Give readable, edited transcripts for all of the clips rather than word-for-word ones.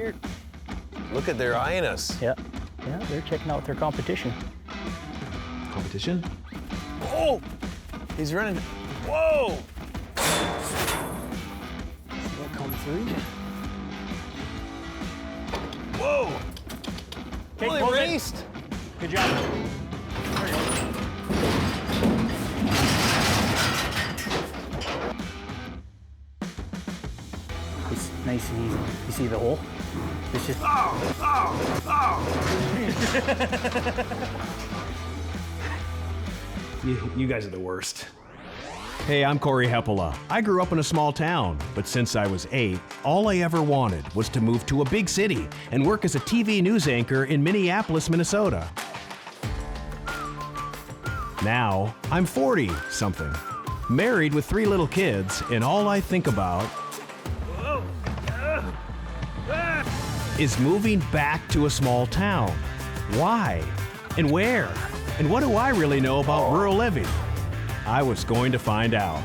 here. Look at they're eyeing us. Yeah, they're checking out their competition. Competition? Oh, he's running. Whoa! They'll come through. Whoa! Okay, Oh, they raced. Good job. There you go. It's nice and easy. You see the hole? It's just. You guys are the worst. Hey, I'm Cory. I grew up in a small town, but since I was 8, all I ever wanted was to move to a big city and work as a TV news anchor in Minneapolis, Minnesota. Now, I'm 40-something, married with 3 little kids, and all I think about is moving back to a small town. Why? And where? And what do I really know about rural living? I was going to find out.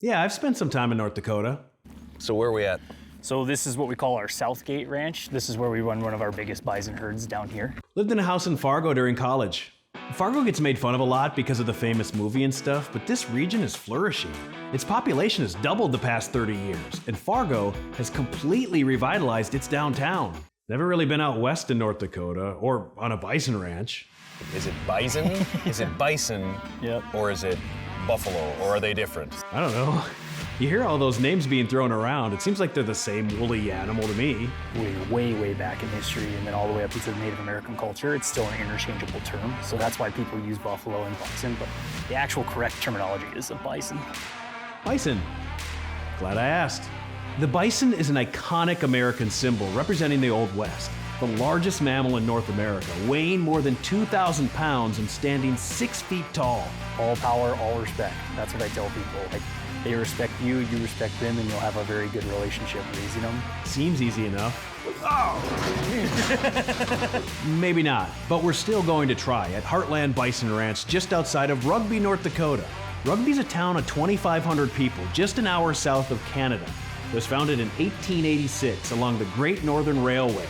Yeah, I've spent some time in North Dakota. So where are we at? So this is what we call our Southgate Ranch. This is where we run one of our biggest bison herds down here. Lived in a house in Fargo during college. Fargo gets made fun of a lot because of the famous movie and stuff, but this region is flourishing. Its population has doubled the past 30 years, and Fargo has completely revitalized its downtown. Never really been out west in North Dakota or on a bison ranch. Is it bison? Is it bison? Yep. Or is it buffalo? Or are they different? I don't know. You hear all those names being thrown around. It seems like they're the same woolly animal to me. Way back in history, and then all the way up into the Native American culture, it's still an interchangeable term. So that's why people use buffalo and bison, but the actual correct terminology is a bison. Bison. Glad I asked. The bison is an iconic American symbol representing the Old West, the largest mammal in North America, weighing more than 2,000 pounds and standing 6 feet tall. All power, all respect. That's what I tell people. Like, they respect you, you respect them, and you'll have a very good relationship raising them. Seems easy enough. Maybe not, but we're still going to try at Heartland Bison Ranch just outside of Rugby, North Dakota. Rugby's a town of 2,500 people just an hour south of Canada. It was founded in 1886 along the Great Northern Railway.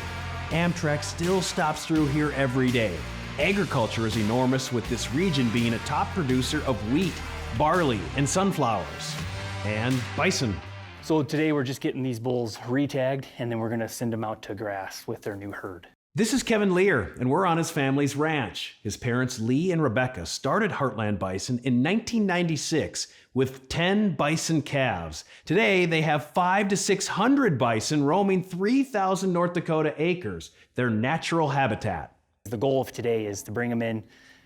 Amtrak still stops through here every day. Agriculture is enormous, with this region being a top producer of wheat, barley, and sunflowers. And bison. So today we're just getting these bulls re-tagged, and then we're gonna send them out to grass with their new herd. This is Kevin Lear, and we're on his family's ranch. His parents, Lee and Rebecca, started Heartland Bison in 1996 with 10 bison calves. Today, they have 500 to 600 bison roaming 3,000 North Dakota acres, their natural habitat. The goal of today is to bring them in,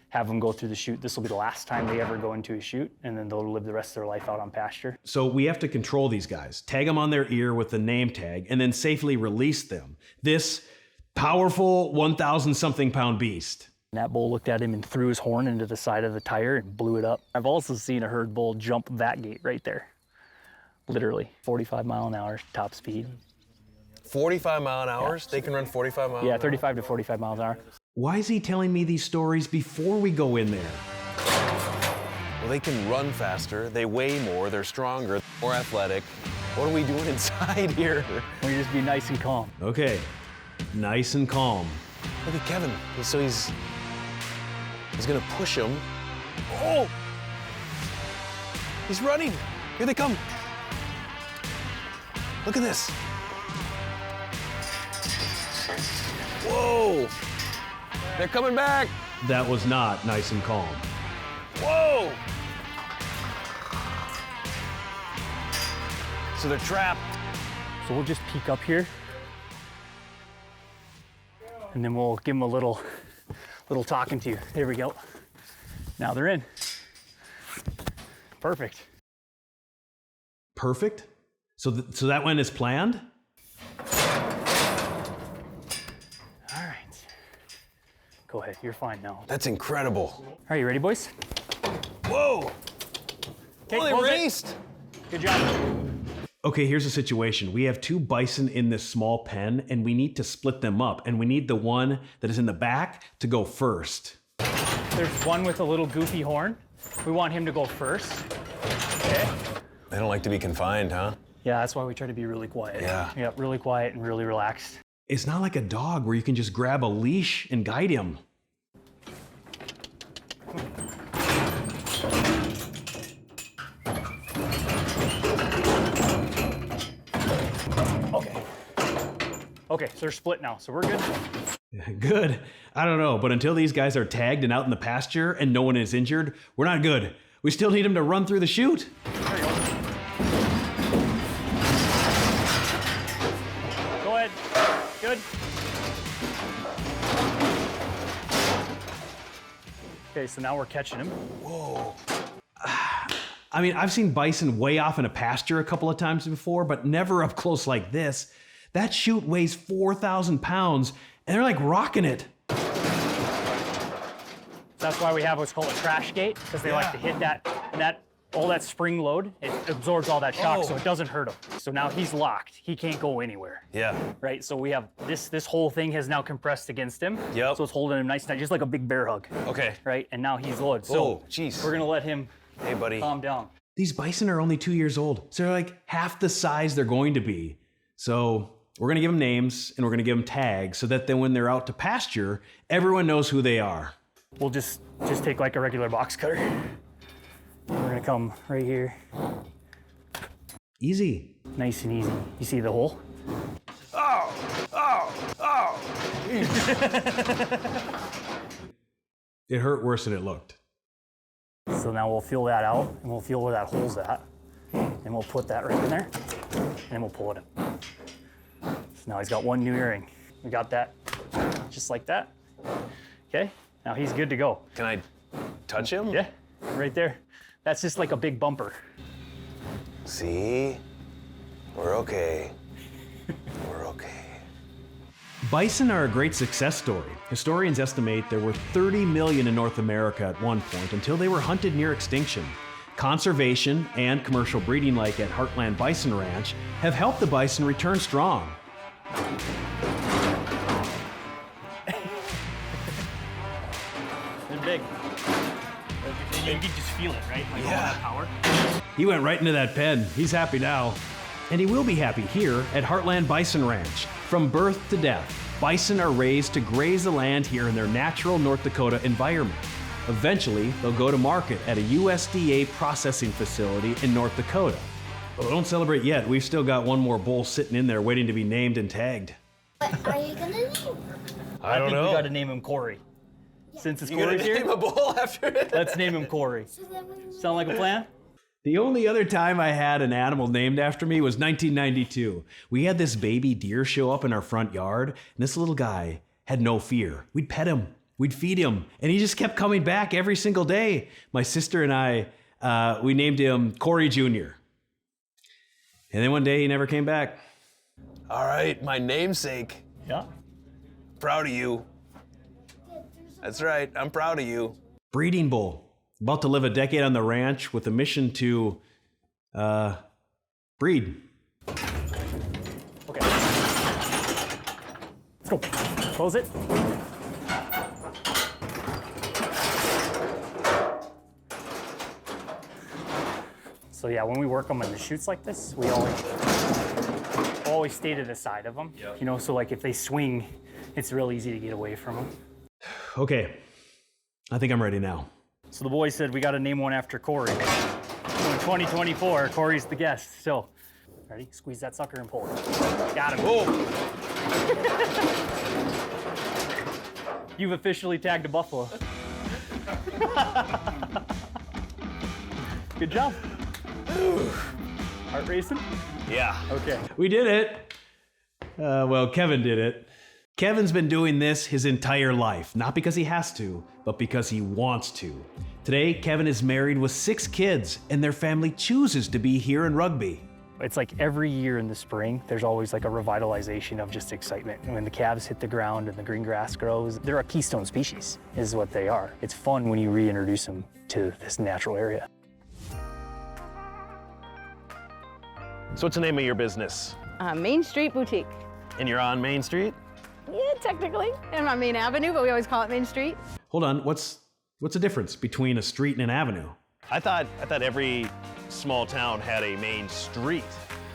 have them go through the chute. This will be the last time they ever go into a chute, and then they'll live the rest of their life out on pasture. So we have to control these guys, tag them on their ear with the name tag, and then safely release them. This powerful 1,000-something pound beast. And that bull looked at him and threw his horn into the side of the tire and blew it up. I've also seen a herd bull jump that gate right there. Literally, 45 mile an hour top speed. 45 mile an hour? Yeah. They can run 45 miles an hour? Yeah, 35 to 45 miles an hour. Why is he telling me these stories before we go in there? Well, they can run faster, they weigh more, they're stronger, more athletic. What are we doing inside here? We just be nice and calm. Okay, nice and calm. Look at Kevin. So he's gonna push him. Oh! He's running. Here they come. Look at this. Whoa! They're coming back. That was not nice and calm. Whoa! So they're trapped. So we'll just peek up here, and then we'll give them a little talking to. There we go. Now they're in. Perfect. Perfect? So that went as planned? All right. Go ahead, you're fine now. That's incredible. Are you ready, boys? Whoa! Okay, Oh, they close it. raced. Good job. Okay, here's the situation. We have 2 bison in this small pen, and we need to split them up, and we need the one that is in the back to go first. There's one with a little goofy horn. We want him to go first. Okay. They don't like to be confined, huh? Yeah, that's why we try to be really quiet. Yeah. Yeah, really quiet and really relaxed. It's not like a dog where you can just grab a leash and guide him. Okay, so they're split now, so we're good. Good. I don't know, but until these guys are tagged and out in the pasture and no one is injured, we're not good. We still need them to run through the chute. There you go. Go ahead. Good. Okay, so now we're catching him. Whoa. I mean, I've seen bison way off in a pasture a couple of times before, but never up close like this. That chute weighs 4,000 pounds, and they're like rocking it. That's why we have what's called a crash gate, because they like to hit all that spring load. It absorbs all that shock, so it doesn't hurt him. So now he's locked. He can't go anywhere. Yeah. Right. So we have this whole thing has now compressed against him. Yep. So it's holding him nice and tight, just like a big bear hug. Okay. Right. And now he's loaded. So Oh, jeez. we're gonna let him Hey, buddy. calm down. These bison are only 2 years old, so they're like half the size they're going to be. So we're gonna give them names and we're gonna give them tags so that then when they're out to pasture, everyone knows who they are. We'll just take like a regular box cutter. We're gonna come right here, Easy. nice and easy. You see the hole? It hurt worse than it looked. So now we'll feel that out, and we'll feel where that hole's at, and we'll put that right in there, and then we'll pull it in. So now he's got one new earring. We got that, just like that. Okay, now he's good to go. Can I touch him? Yeah, right there. That's just like a big bumper. See? We're okay. We're okay. Bison are a great success story. Historians estimate there were 30 million in North America at one point until they were hunted near extinction. Conservation and commercial breeding like at Heartland Bison Ranch have helped the bison return strong. They're big. You can just feel it, right? Like all that power. He went right into that pen. He's happy now. And he will be happy here at Heartland Bison Ranch. From birth to death, bison are raised to graze the land here in their natural North Dakota environment. Eventually, they'll go to market at a USDA processing facility in North Dakota. But don't celebrate yet. We've still got one more bull sitting in there waiting to be named and tagged. What are you gonna name? I don't think know. we gotta name him Cory. Since it's You gonna Cory's here, name a bull after it? let's name him Cory. So that we Sound like a plan? The only other time I had an animal named after me was 1992. We had this baby deer show up in our front yard, and this little guy had no fear. We'd pet him, we'd feed him, and he just kept coming back every single day. My sister and I, we named him Cory Jr. And then one day he never came back. All right, my namesake. Yeah. Proud of you. That's right, I'm proud of you. Breeding bull. About to live a decade on the ranch with a mission to, breed. Okay. Let's go. Close it. So yeah, when we work them in the chutes like this, we always stay to the side of them. Yep. You know, so like if they swing, it's real easy to get away from them. Okay, I think I'm ready now. So the boys said we got to name one after Cory. So in 2024, Cory's the guest. So, ready? Squeeze that sucker and pull it. Got him. Oh, You've officially tagged a buffalo. Good job. Heart racing? yeah. Okay. We did it. Well, Kevin did it. Kevin's been doing this his entire life, not because he has to, but because he wants to. Today, Kevin is married with 6 kids, and their family chooses to be here in Rugby. It's like every year in the spring, there's always like a revitalization of just excitement. And when the calves hit the ground and the green grass grows, they're a keystone species, is what they are. It's fun when you reintroduce them to this natural area. So what's the name of your business? Main Street Boutique. And you're on Main Street? Yeah, technically. And my main avenue, but we always call it Main Street. Hold on, what's the difference between a street and an avenue? I thought every small town had a main street.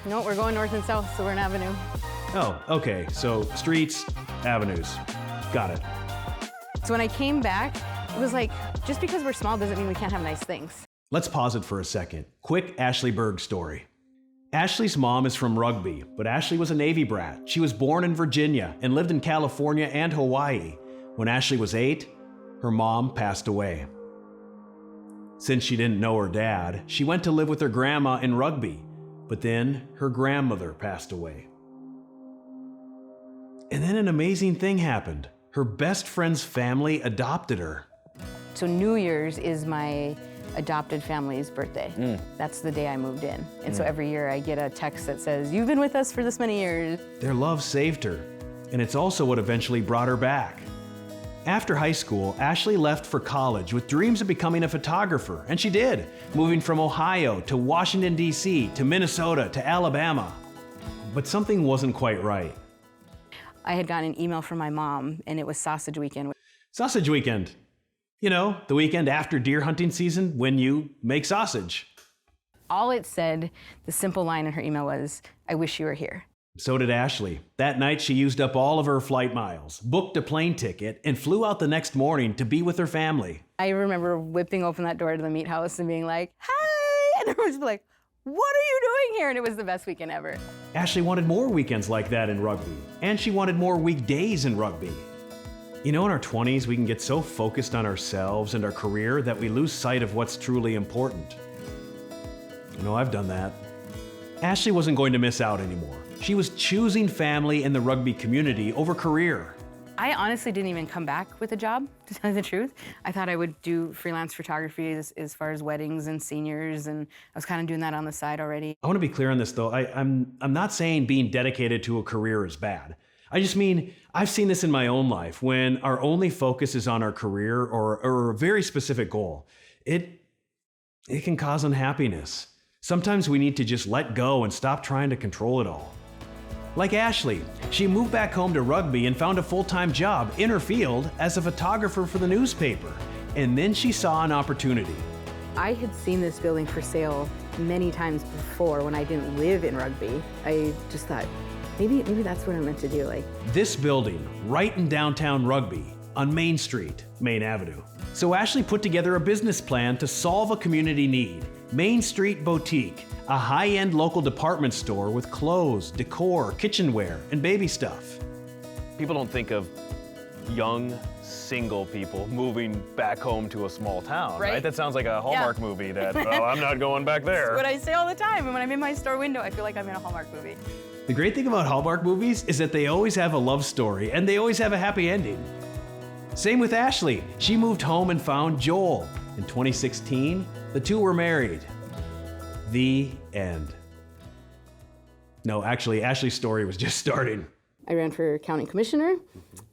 No, we're going north and south, so we're an avenue. Oh, okay, so streets, avenues. Got it. So when I came back, it was like, just because we're small doesn't mean we can't have nice things. Let's pause it for a second. Quick Ashley Berg story. Ashley's mom is from Rugby, but Ashley was a Navy brat. She was born in Virginia and lived in California and Hawaii. When Ashley was 8, her mom passed away. Since she didn't know her dad, she went to live with her grandma in Rugby, but then her grandmother passed away. And then an amazing thing happened. Her best friend's family adopted her. So New Year's is my adopted family's birthday. That's the day I moved in. And so every year I get a text that says, "You've been with us for this many years." Their love saved her, and it's also what eventually brought her back. After high school, Ashley left for college with dreams of becoming a photographer, and she did, moving from Ohio to Washington, D.C., to Minnesota, to Alabama. But something wasn't quite right. I had gotten an email from my mom, and it was sausage weekend. Sausage weekend. You know, the weekend after deer hunting season when you make sausage. All it said, the simple line in her email was, "I wish you were here." So did Ashley. That night she used up all of her flight miles, booked a plane ticket, and flew out the next morning to be with her family. I remember whipping open that door to the meat house and being like, "Hi!" And everyone's like, "What are you doing here?" And it was the best weekend ever. Ashley wanted more weekends like that in Rugby, and she wanted more weekdays in Rugby. You know, in our 20s, we can get so focused on ourselves and our career that we lose sight of what's truly important. You know, I've done that. Ashley wasn't going to miss out anymore. She was choosing family and the Rugby community over career. I honestly didn't even come back with a job, to tell you the truth. I thought I would do freelance photography as far as weddings and seniors, and I was kind of doing that on the side already. I want to be clear on this, though. I'm not saying being dedicated to a career is bad. I just mean, I've seen this in my own life. When our only focus is on our career or a very specific goal, it can cause unhappiness. Sometimes we need to just let go and stop trying to control it all. Like Ashley, she moved back home to Rugby and found a full-time job in her field as a photographer for the newspaper. And then she saw an opportunity. I had seen this building for sale many times before when I didn't live in Rugby. I just thought, maybe that's what I'm meant to do. Like This building, right in downtown Rugby, on Main Street, Main Avenue. So Ashley put together a business plan to solve a community need. Main Street Boutique, a high-end local department store with clothes, decor, kitchenware, and baby stuff. People don't think of young, single people moving back home to a small town, right? That sounds like a Hallmark movie that, well, I'm not going back there. That's what I say all the time. And when I'm in my store window, I feel like I'm in a Hallmark movie. The great thing about Hallmark movies is that they always have a love story and they always have a happy ending. Same with Ashley. She moved home and found Joel. In 2016, the two were married. The end. No, actually, Ashley's story was just starting. I ran for county commissioner,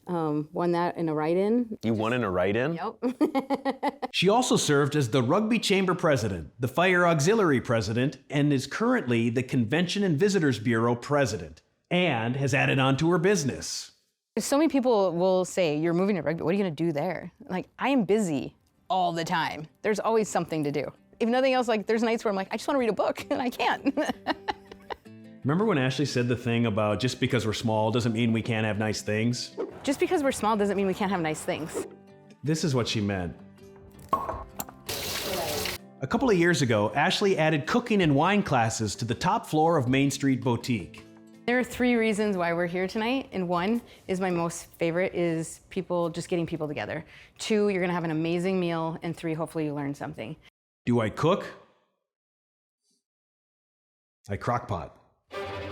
won that in a write-in. You won in a write-in? Yep. She also served as the Rugby Chamber President, the Fire Auxiliary President, and is currently the Convention and Visitors Bureau President, and has added on to her business. So many people will say, "You're moving to Rugby, what are you gonna do there?" Like, I am busy all the time. There's always something to do. If nothing else, like there's nights where I'm like, I just wanna read a book, and I can't. Remember when Ashley said the thing about just because we're small doesn't mean we can't have nice things? Just because we're small doesn't mean we can't have nice things. This is what she meant. A couple of years ago, Ashley added cooking and wine classes to the top floor of Main Street Boutique. There are 3 reasons why we're here tonight, and 1 is my most favorite, is just getting people together. 2, you're gonna have an amazing meal, and 3, hopefully you learn something. Do I cook? I crockpot.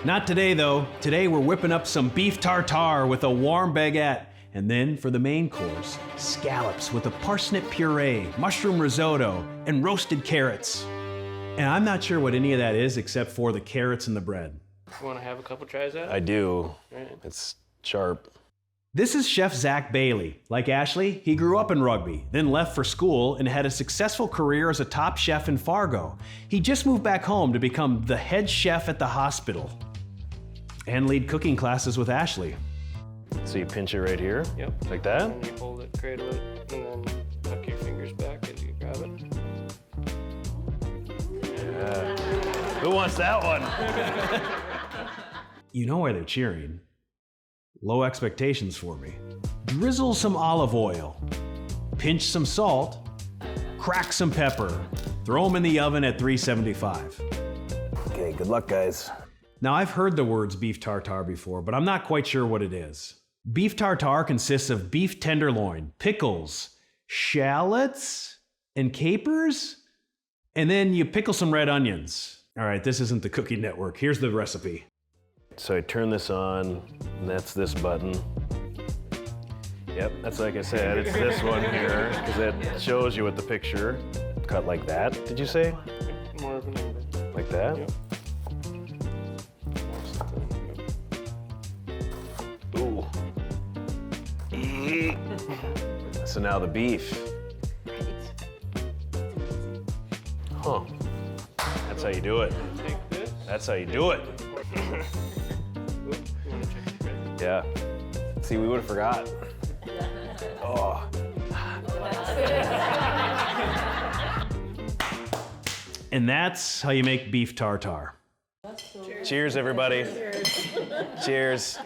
Not today, though. Today we're whipping up some beef tartare with a warm baguette. And then for the main course, scallops with a parsnip puree, mushroom risotto, and roasted carrots. And I'm not sure what any of that is except for the carrots and the bread. You want to have a couple tries at it? I do. Right. It's sharp. This is Chef Zach Bailey. Like Ashley, he grew up in Rugby, then left for school and had a successful career as a top chef in Fargo. He just moved back home to become the head chef at the hospital and lead cooking classes with Ashley. So you pinch it right here? Yep. Like that? And you hold it, cradle it, and then tuck your fingers back as you grab it. Who wants that one? You know why they're cheering. Low expectations for me. Drizzle some olive oil, pinch some salt, crack some pepper, throw them in the oven at 375. Okay, good luck, guys. Now, I've heard the words beef tartare before, but I'm not quite sure what it is. Beef tartare consists of beef tenderloin, pickles, shallots, and capers, and then you pickle some red onions. All right, this isn't the Cooking Network. Here's the recipe. So I turn this on, and that's this button. Yep, that's like I said, it's this one here, because it shows you with the picture. Cut like that, did you say? More of an Like that? Yep. Ooh. So now the beef. Huh. That's how you do it. Take this. That's how you do it. You want to check the bread? Yeah. See, we would have forgot. Oh. And that's how you make beef tartare. Cheers, everybody. Cheers.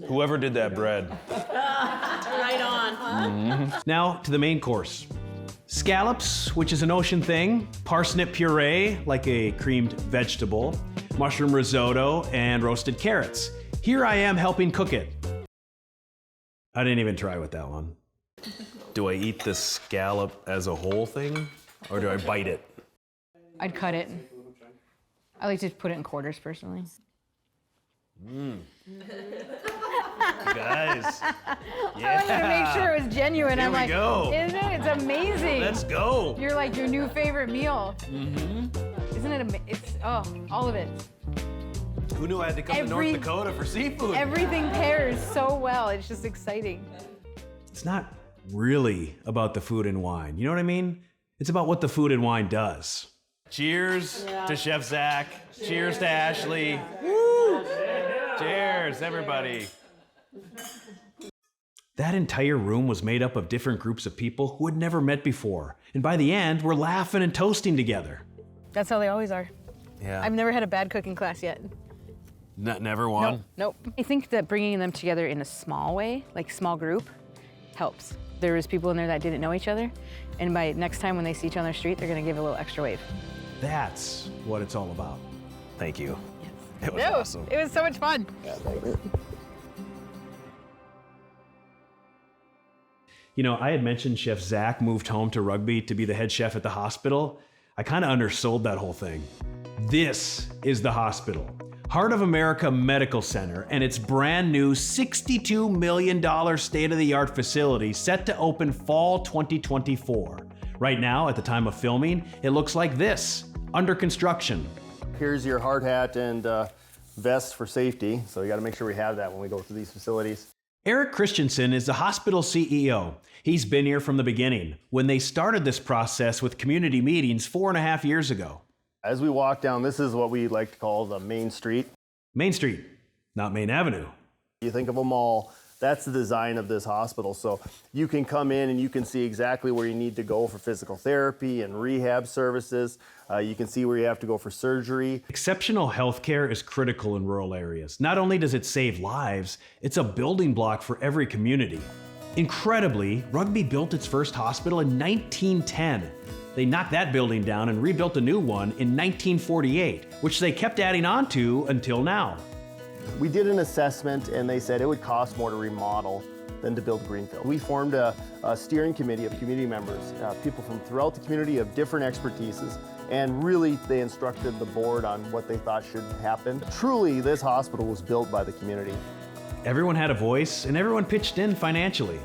Whoever did that bread. Right on. Now to the main course. Scallops, which is an ocean thing, parsnip puree, like a creamed vegetable, mushroom risotto, and roasted carrots. Here I am helping cook it. I didn't even try with that one. Do I eat the scallop as a whole thing, or do I bite it? I'd cut it. I like to put it in quarters personally. Guys, I wanted to make sure it was genuine. Here I'm we like, go. isn't it? It's amazing. let's go. You're like your new favorite meal. Isn't it? It's all of it. Who knew I had to come to North Dakota for seafood? Everything pairs so well. It's just exciting. It's not really about the food and wine. You know what I mean? It's about what the food and wine does. Cheers to Chef Zach. Cheers to Ashley. Woo! Cheers, everybody. That entire room was made up of different groups of people who had never met before. And by the end, we're laughing and toasting together. That's how they always are. Yeah. I've never had a bad cooking class yet. Never won. Nope. I think that bringing them together in a small way, like small group, helps. There was people in there that didn't know each other, and by next time when they see each other on the street, they're gonna give a little extra wave. That's what it's all about. Thank you. Yes. It was awesome. It was so much fun. You know, I had mentioned Chef Zach moved home to Rugby to be the head chef at the hospital. I kind of undersold that whole thing. This is the hospital. Heart of America Medical Center and its brand new $62 million state-of-the-art facility set to open fall 2024. Right now, at the time of filming, it looks like this, under construction. Here's your hard hat and vest for safety, so you got to make sure we have that when we go through these facilities. Eric Christensen is the hospital CEO. He's been here from the beginning, when they started this process with community meetings 4.5 years ago. As we walk down, this is what we like to call the main street. Main Street, not Main Avenue. You think of a mall, that's the design of this hospital. So you can come in and you can see exactly where you need to go for physical therapy and rehab services. You can see where you have to go for surgery. Exceptional healthcare is critical in rural areas. Not only does it save lives, it's a building block for every community. Incredibly, Rugby built its first hospital in 1910. They knocked that building down and rebuilt a new one in 1948, which they kept adding on to until now. We did an assessment and they said it would cost more to remodel than to build greenfield. We formed a steering committee of community members, people from throughout the community of different expertises, and really they instructed the board on what they thought should happen. Truly, this hospital was built by the community. Everyone had a voice and everyone pitched in financially.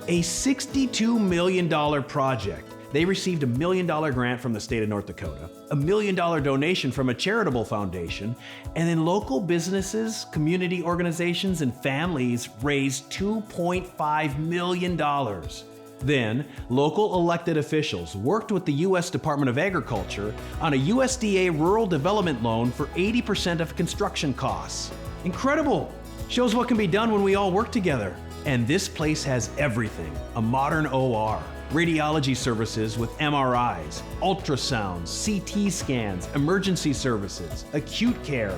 A $62 million project. They received a $1 million grant from the state of North Dakota, a $1 million donation from a charitable foundation, and then local businesses, community organizations, and families raised $2.5 million. Then, local elected officials worked with the U.S. Department of Agriculture on a USDA rural development loan for 80% of construction costs. Incredible! Shows what can be done when we all work together. And this place has everything. A modern OR, radiology services with MRIs, ultrasounds, CT scans, emergency services, acute care,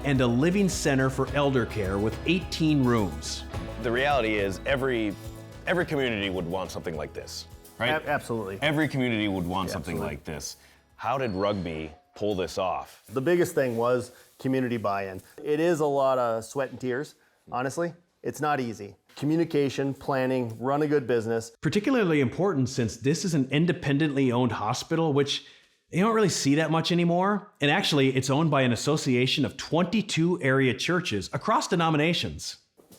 and a living center for elder care with 18 rooms. The reality is every community would want something like this, right? Absolutely. Every community would want something like this. How did Rugby pull this off? The biggest thing was community buy-in. It is a lot of sweat and tears, honestly. It's not easy. Communication, planning, run a good business. Particularly important since this is an independently owned hospital, which you don't really see that much anymore. And actually, it's owned by an association of 22 area churches across denominations.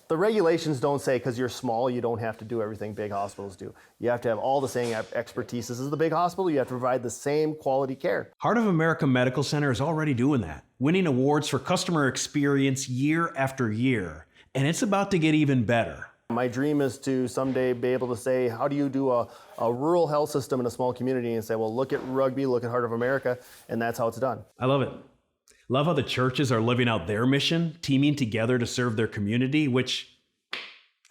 The regulations don't say because you're small, you don't have to do everything big hospitals do. You have to have all the same expertise. This is the big hospital. You have to provide the same quality care. Heart of America Medical Center is already doing that, winning awards for customer experience year after year. And it's about to get even better. My dream is to someday be able to say, how do you do a rural health system in a small community, and say, well, look at Rugby, look at Heart of America, and that's how it's done. I love it. Love how the churches are living out their mission, teaming together to serve their community, which,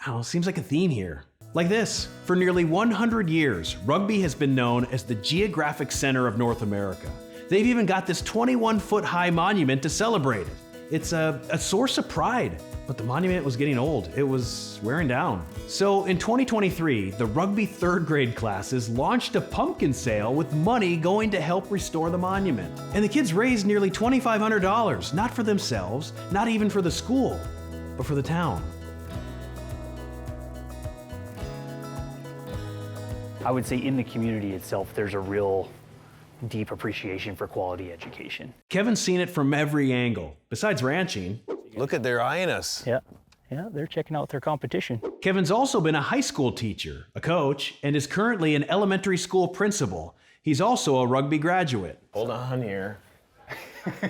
I don't know, seems like a theme here. Like this, for nearly 100 years, Rugby has been known as the geographic center of North America. They've even got this 21-foot-high monument to celebrate it. It's a source of pride. But the monument was getting old. It was wearing down. So in 2023, the Rugby third grade classes launched a pumpkin sale with money going to help restore the monument. And the kids raised nearly $2,500, not for themselves, not even for the school, but for the town. I would say in the community itself, there's a real deep appreciation for quality education. Kevin's seen it from every angle. Besides ranching, Look at they're eyeing us. Yeah, they're checking out their competition. Kevin's also been a high school teacher, a coach, and is currently an elementary school principal. He's also a Rugby graduate. Hold on here.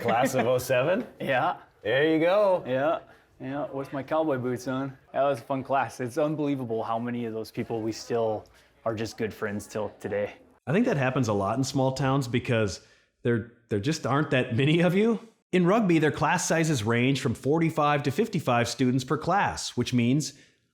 Class of 07? Yeah, There you go. yeah, with my cowboy boots on. That was a fun class. It's unbelievable how many of those people we still are just good friends till today. I think that happens a lot in small towns because there just aren't that many of you. In Rugby, their class sizes range from 45 to 55 students per class, which means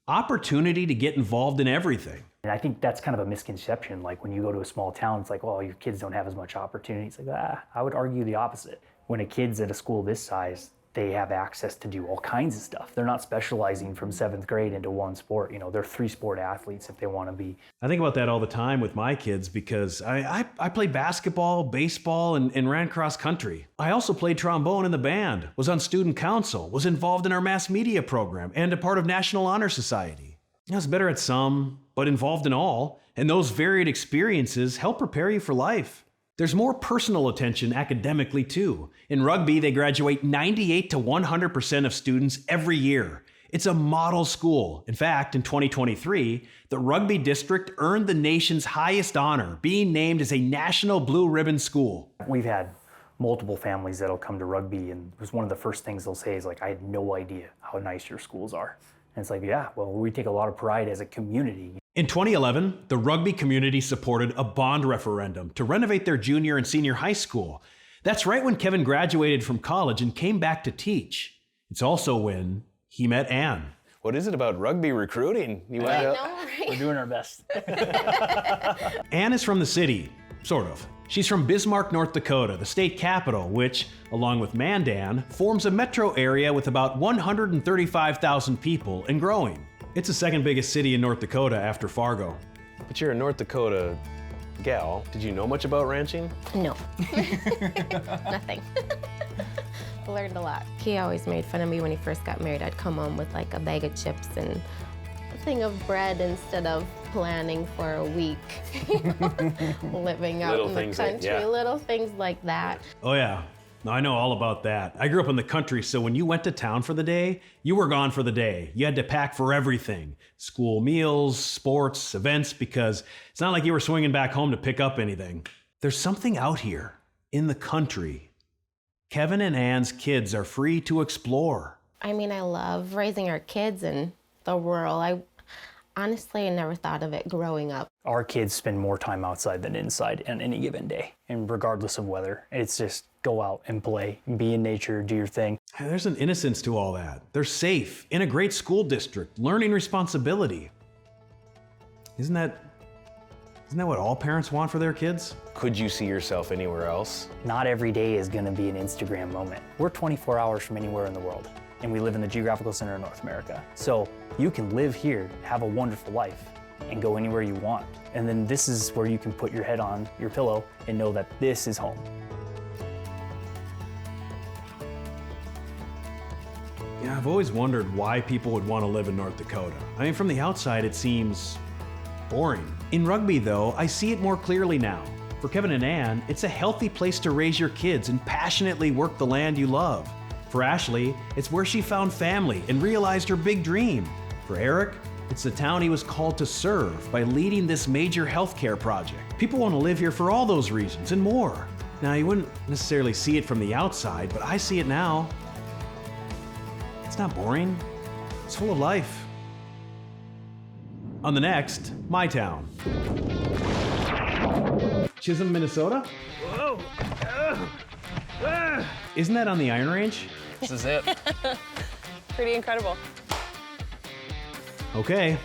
opportunity to get involved in everything. And I think that's kind of a misconception. Like when you go to a small town, it's like, well, your kids don't have as much opportunity. It's like, I would argue the opposite. When a kid's at a school this size, they have access to do all kinds of stuff. They're not specializing from 7th grade into one sport. You know, they're 3-sport athletes if they want to be. I think about that all the time with my kids because I played basketball, baseball, and ran cross country. I also played trombone in the band, was on student council, was involved in our mass media program, and a part of National Honor Society. I was better at some, but involved in all, and those varied experiences help prepare you for life. There's more personal attention academically too. In Rugby, they graduate 98 to 100% of students every year. It's a model school. In fact, in 2023, the Rugby district earned the nation's highest honor, being named as a National Blue Ribbon School. We've had multiple families that'll come to Rugby, and it was one of the first things they'll say is like, I had no idea how nice your schools are. And it's like, yeah, well, we take a lot of pride as a community. In 2011, the Rugby community supported a bond referendum to renovate their junior and senior high school. That's right when Kevin graduated from college and came back to teach. It's also when he met Ann. What is it about Rugby recruiting? You I wind know, up- right? We're doing our best. Ann is from the city, sort of. She's from Bismarck, North Dakota, the state capital, which, along with Mandan, forms a metro area with about 135,000 people and growing. It's the second biggest city in North Dakota after Fargo. But you're a North Dakota gal. Did you know much about ranching? No. Nothing. Learned a lot. He always made fun of me when he first got married. I'd come home with like a bag of chips and A thing of bread instead of planning for a week. Living out Little in the things like- country, yeah. little things like that. Oh yeah, I know all about that. I grew up in the country, so when you went to town for the day, you were gone for the day. You had to pack for everything. School meals, sports, events, because it's not like you were swinging back home to pick up anything. There's something out here, in the country. Kevin and Ann's kids are free to explore. I mean, I love raising our kids in the rural. I never thought of it growing up. Our kids spend more time outside than inside on any given day, and regardless of weather. It's just go out and play, be in nature, do your thing. There's an innocence to all that. They're safe, in a great school district, learning responsibility. Isn't that Isn't that what all parents want for their kids? Could you see yourself anywhere else? Not every day is gonna be an Instagram moment. We're 24 hours from anywhere in the world, and we live in the geographical center of North America. So you can live here, have a wonderful life, and go anywhere you want. And then this is where you can put your head on your pillow and know that this is home. Yeah, I've always wondered why people would want to live in North Dakota. I mean, from the outside, it seems boring. In Rugby, though, I see it more clearly now. For Kevin and Ann, it's a healthy place to raise your kids and passionately work the land you love. For Ashley, it's where she found family and realized her big dream. For Eric, it's the town he was called to serve by leading this major healthcare project. People want to live here for all those reasons and more. Now, you wouldn't necessarily see it from the outside, but I see it now. It's not boring. It's full of life. On the next, my town. Chisholm, Minnesota? Whoa! Isn't that on the Iron Range? This is it. Pretty incredible. Okay,